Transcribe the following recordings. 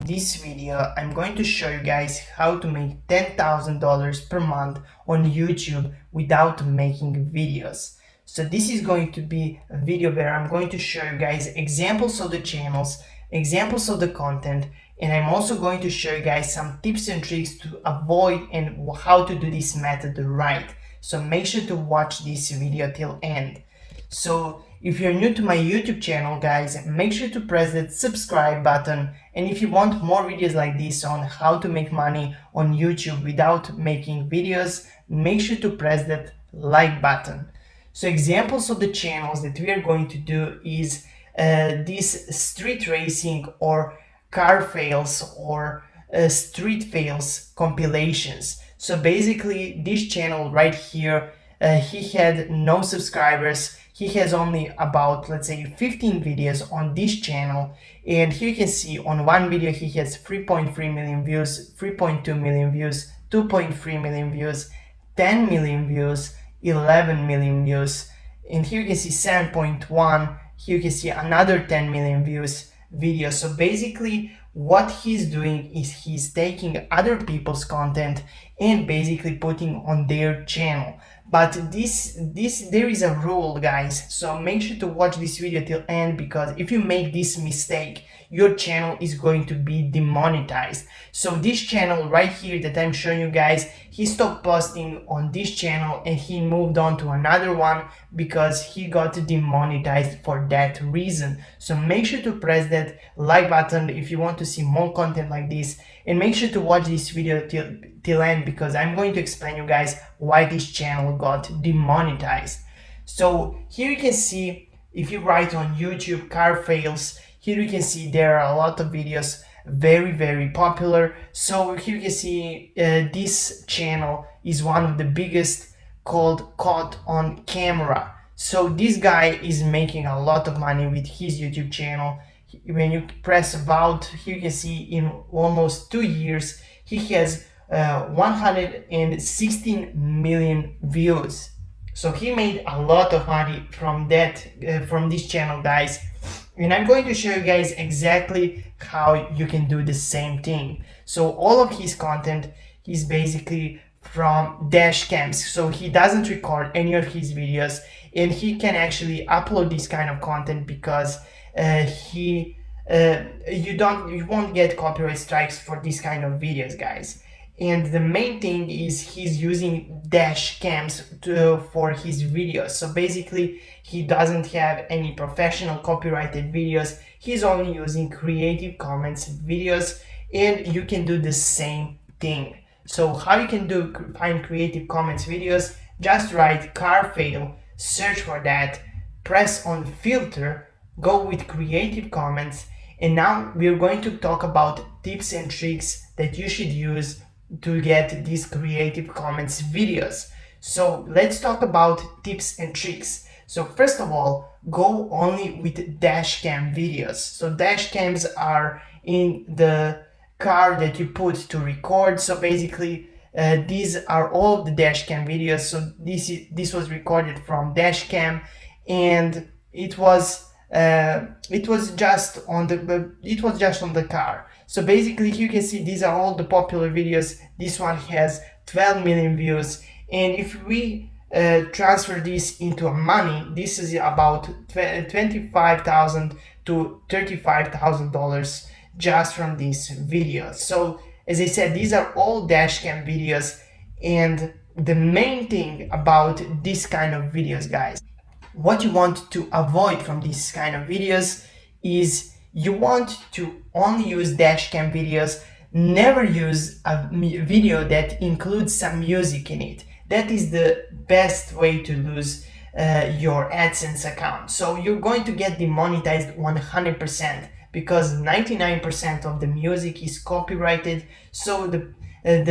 this video, I'm going to show you guys how to make $10,000 per month on YouTube without making videos. So this is going to be a video where I'm going to show you guys examples of the channels, examples of the content, and I'm also going to show you guys some tips and tricks to avoid and how to do this method right. So make sure to watch this video till end. So if you're new to my YouTube channel, guys, make sure to press that subscribe button, and if you want more videos like this on how to make money on YouTube without making videos, make sure to press that like button. So examples of the channels that we are going to do is this street racing or car fails or street fails compilations. So basically this channel right here, he had no subscribers. He has only about, let's say, 15 videos on this channel, and here you can see on one video he has 3.3 million views, 3.2 million views, 2.3 million views, 10 million views, 11 million views, and here you can see 7.1. Here you can see another 10 million views video. So basically what he's doing is he's taking other people's content and basically putting on their channel. But there is a rule, guys, so make sure to watch this video till end, because if you make this mistake, your channel is going to be demonetized. So this channel right here that I'm showing you guys, he stopped posting on this channel and he moved on to another one because he got demonetized for that reason. So make sure to press that like button if you want to see more content like this, and make sure to watch this video till end, because I'm going to explain you guys why this channel got demonetized. So here you can see, if you write on YouTube car fails, here you can see there are a lot of videos very popular. So here you can see this channel is one of the biggest, called Caught on Camera. So this guy is making a lot of money with his YouTube channel. When you press about, here you can see in almost 2 years he has 116 million views. So he made a lot of money from that, from this channel, guys. And I'm going to show you guys exactly how you can do the same thing. So all of his content is basically from dash cams. So he doesn't record any of his videos, and he can actually upload this kind of content because you won't get copyright strikes for this kind of videos, guys. And the main thing is he's using dash cams for his videos. So basically he doesn't have any professional copyrighted videos. He's only using Creative Commons videos, and you can do the same thing. So how you can find Creative Commons videos? Just write car fail, search for that, press on filter, go with Creative Commons, and now we're going to talk about tips and tricks that you should use to get these Creative Commons videos. So let's talk about tips and tricks. So first of all, go only with dash cam videos. So dash cams are in the car that you put to record. So basically these are all the dash cam videos. So this was recorded from dash cam, and it was just on the car. So basically you can see these are all the popular videos. This one has 12 million views, and if we transfer this into money, this is about $25,000 to $35,000 just from this video. So as I said, these are all dash cam videos, and the main thing about this kind of videos, guys, what you want to avoid from this kind of videos is you want to only use dash cam videos. Never use a video that includes some music in it. That is the best way to lose your AdSense account. So you're going to get demonetized 100% because 99% of the music is copyrighted. So the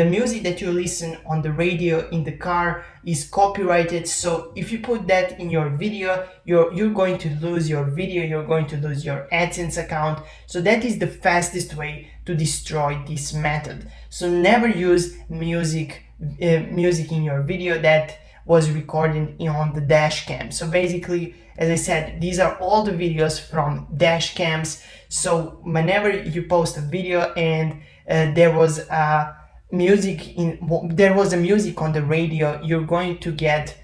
music that you listen on the radio in the car is copyrighted. So if you put that in your video, you're going to lose your video, you're going to lose your AdSense account. So that is the fastest way to destroy this method. So never use music in your video that was recorded on the dash cam. So basically, as I said, these are all the videos from dash cams. So whenever you post a video and there was a music on the radio, you're going to get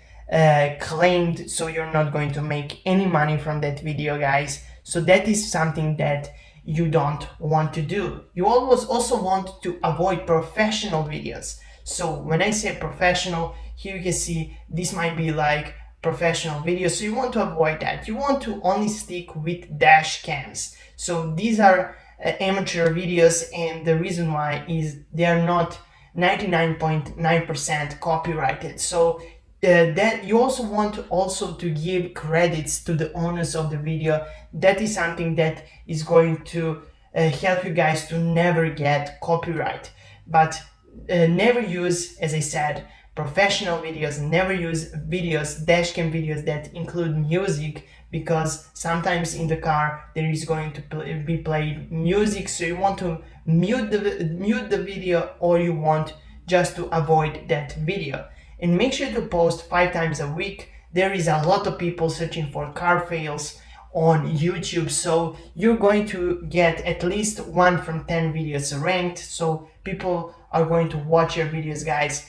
claimed, so you're not going to make any money from that video, guys. So that is something that you don't want to do. You always also want to avoid professional videos. So when I say professional, here you can see this might be like professional videos, so you want to avoid that. You want to only stick with dash cams. So these are amateur videos, and the reason why is they are not 99.9% copyrighted. So that you also want to give credits to the owners of the video. That is something that is going to help you guys to never get copyright. But never use, as I said, professional videos. Never use videos, dashcam videos that include music, because sometimes in the car there is going to be played music, so you want to mute the video, or you want just to avoid that video. And make sure to post 5 times a week. There is a lot of people searching for car fails on YouTube, so you're going to get at least 1 from 10 videos ranked, so people are going to watch your videos, guys.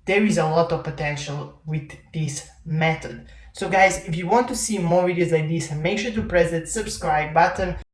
There is a lot of potential with this method. So guys, if you want to see more videos like this, make sure to press that subscribe button.